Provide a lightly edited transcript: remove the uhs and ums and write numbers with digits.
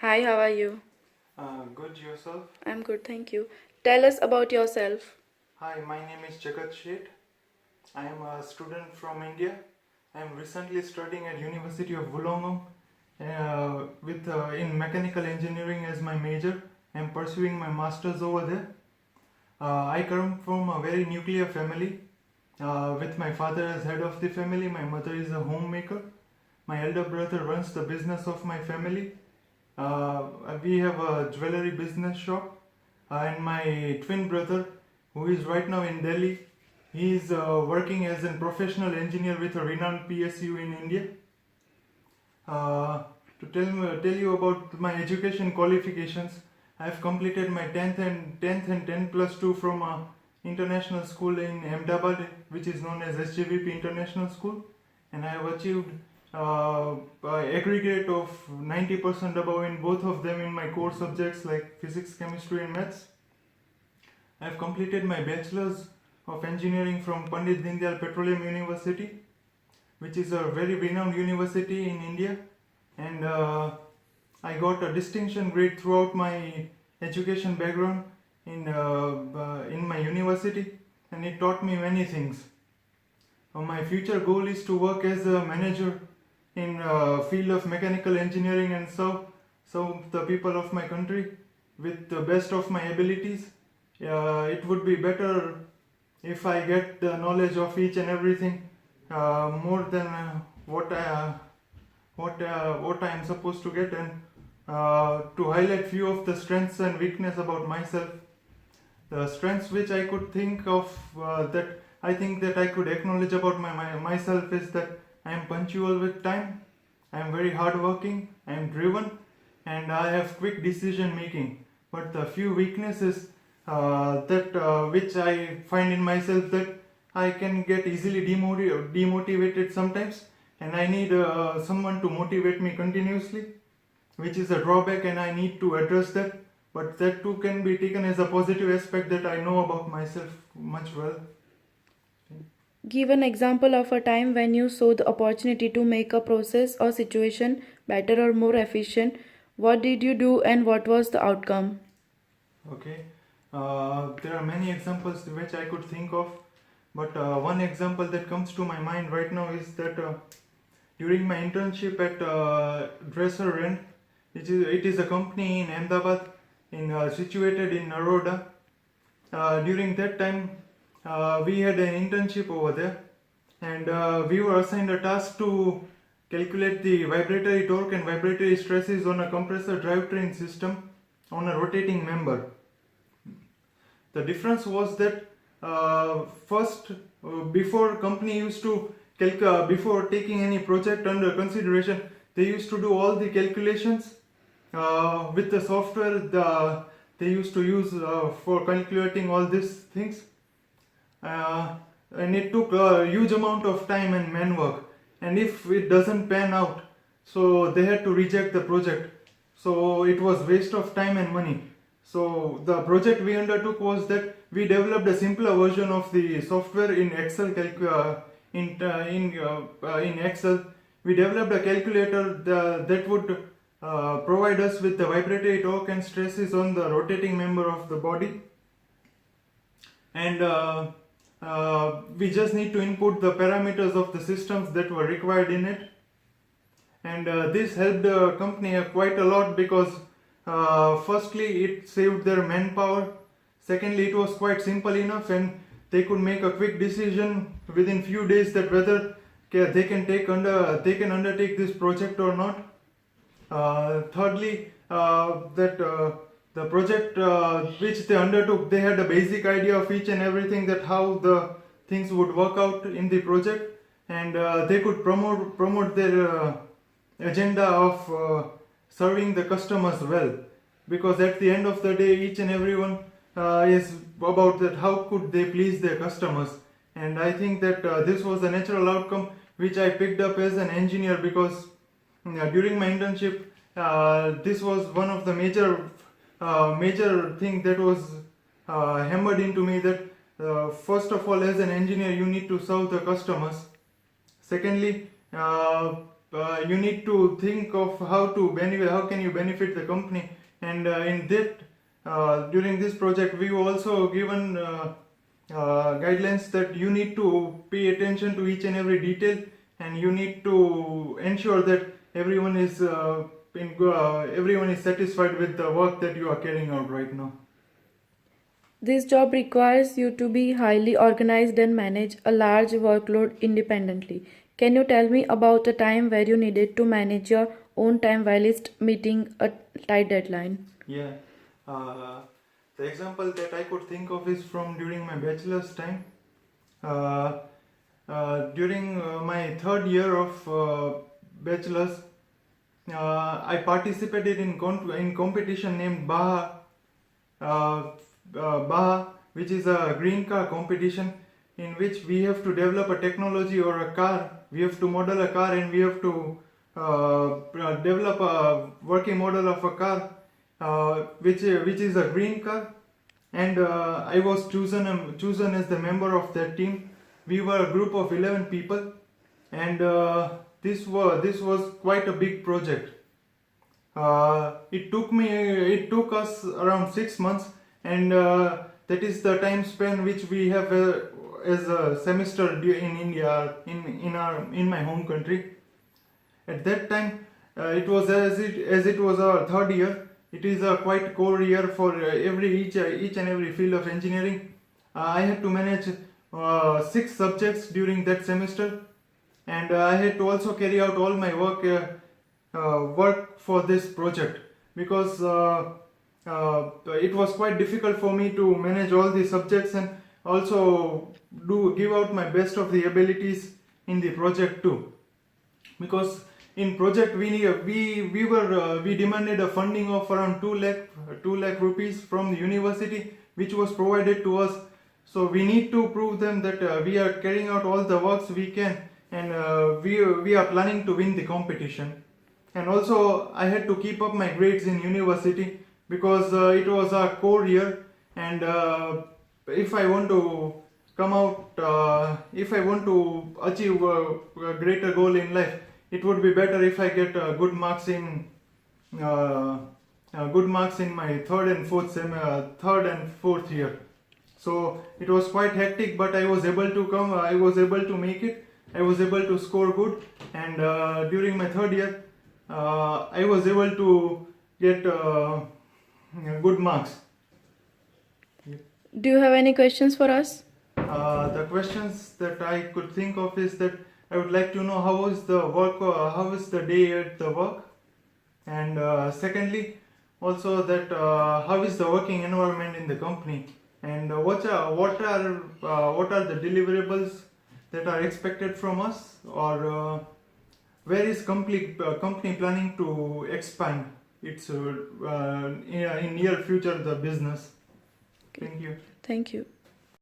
Hi, how are you? Good yourself. I'm good, thank you. Tell us about yourself. Hi, my name is Jagat Sheth. I am a student from India. I am recently studying at University of Wollongong with in mechanical engineering as my major. I am pursuing my masters over there. I come from a very nuclear family. With my father as head of the family, my mother is a homemaker. My elder brother runs the business of my family. Uh, we have a jewelry business shop, and my twin brother, who is right now in Delhi, he is working as a professional engineer with a renowned PSU in India. Uh, to tell you about my education qualifications, I have completed my 10th and 10 plus 2 from a international school in Ahmedabad, which is known as SJVP International School, and I have achieved aggregate of 90% above in both of them in my core subjects like physics, chemistry, and maths. I have completed my bachelor's of engineering from Pandit Dindayal Petroleum University, which is a very renowned university in India, and I got a distinction grade throughout my education background in my university, and it taught me many things. My future goal is to work as a manager in field of mechanical engineering and serve the people of my country with the best of my abilities. It would be better if I get the knowledge of each and everything more than what I am supposed to get, and to highlight few of the strengths and weakness about myself. The strengths which I could think of that I think that I could acknowledge about myself is that I am punctual with time, I am very hardworking, I am driven, and I have quick decision making. But the few weaknesses that which I find in myself, that I can get easily demotivated sometimes, and I need someone to motivate me continuously, which is a drawback, and I need to address that. But that too can be taken as a positive aspect that I know about myself much well. Give an example of a time when you saw the opportunity to make a process or situation better or more efficient. What did you do and what was the outcome? Okay, there are many examples which I could think of, but one example that comes to my mind right now is that during my internship at Dresser Rent, it is a company in Ahmedabad, situated in Naroda. During that time, we had an internship over there, and we were assigned a task to calculate the vibratory torque and vibratory stresses on a compressor drivetrain system on a rotating member. The difference was that first, before company used to before taking any project under consideration, they used to do all the calculations with the software they used to use for calculating all these things, uh, and it took a huge amount of time and man work. And if it doesn't pan out, so they had to reject the project. So it was waste of time and money. So the project we undertook was that we developed a simpler version of the software in Excel. In Excel, we developed a calculator that would provide us with the vibratory torque and stresses on the rotating member of the body, and we just need to input the parameters of the systems that were required in it. And this helped the company quite a lot, because firstly it saved their manpower, secondly it was quite simple enough, and they could make a quick decision within few days that whether they can undertake this project or not. Thirdly, that the project which they undertook, they had a basic idea of each and everything, that how the things would work out in the project, and they could promote their agenda of serving the customers well, because at the end of the day, each and everyone is about that how could they please their customers. And I think that this was a natural outcome which I picked up as an engineer, because during my internship, this was one of the major thing that was hammered into me, that first of all, as an engineer, you need to serve the customers. Secondly, you need to think of how can you benefit the company, and in that during this project we were also given guidelines that you need to pay attention to each and every detail, and you need to ensure that everyone is satisfied with the work that you are carrying out right now. This job requires you to be highly organized and manage a large workload independently. Can you tell me about a time where you needed to manage your own time while meeting a tight deadline? Yeah. The example that I could think of is from during my bachelor's time. Uh, during my third year of bachelor's, I participated in competition named Baha, which is a green car competition in which we have to develop a technology or a car. We have to model a car, and we have to develop a working model of a car, which is a green car. And I was chosen as the member of that team. We were a group of 11 people, and this was quite a big project. It took us around 6 months, and that is the time span which we have as a semester in India, in my home country. At that time, it was as it was our third year. It is a quite core year for each and every field of engineering. I had to manage 6 subjects during that semester, and I had to also carry out all my work for this project, because it was quite difficult for me to manage all the subjects and also give out my best of the abilities in the project too. Because in project we demanded a funding of around 2 lakh rupees from the university, which was provided to us. So we need to prove them that we are carrying out all the works we can, and we are planning to win the competition. And also I had to keep up my grades in university, because it was a core year, and if I want to if I want to achieve a greater goal in life, it would be better if I get good marks in my third and fourth year. So it was quite hectic, but I was able to make it. I was able to score good, and during my third year, I was able to get good marks. Do you have any questions for us? The questions that I could think of is that I would like to know how is the day at the work, and secondly, also that how is the working environment in the company, and what are the deliverables that are expected from us, or where is company planning to expand its in near future the business. Thank you. Thank you.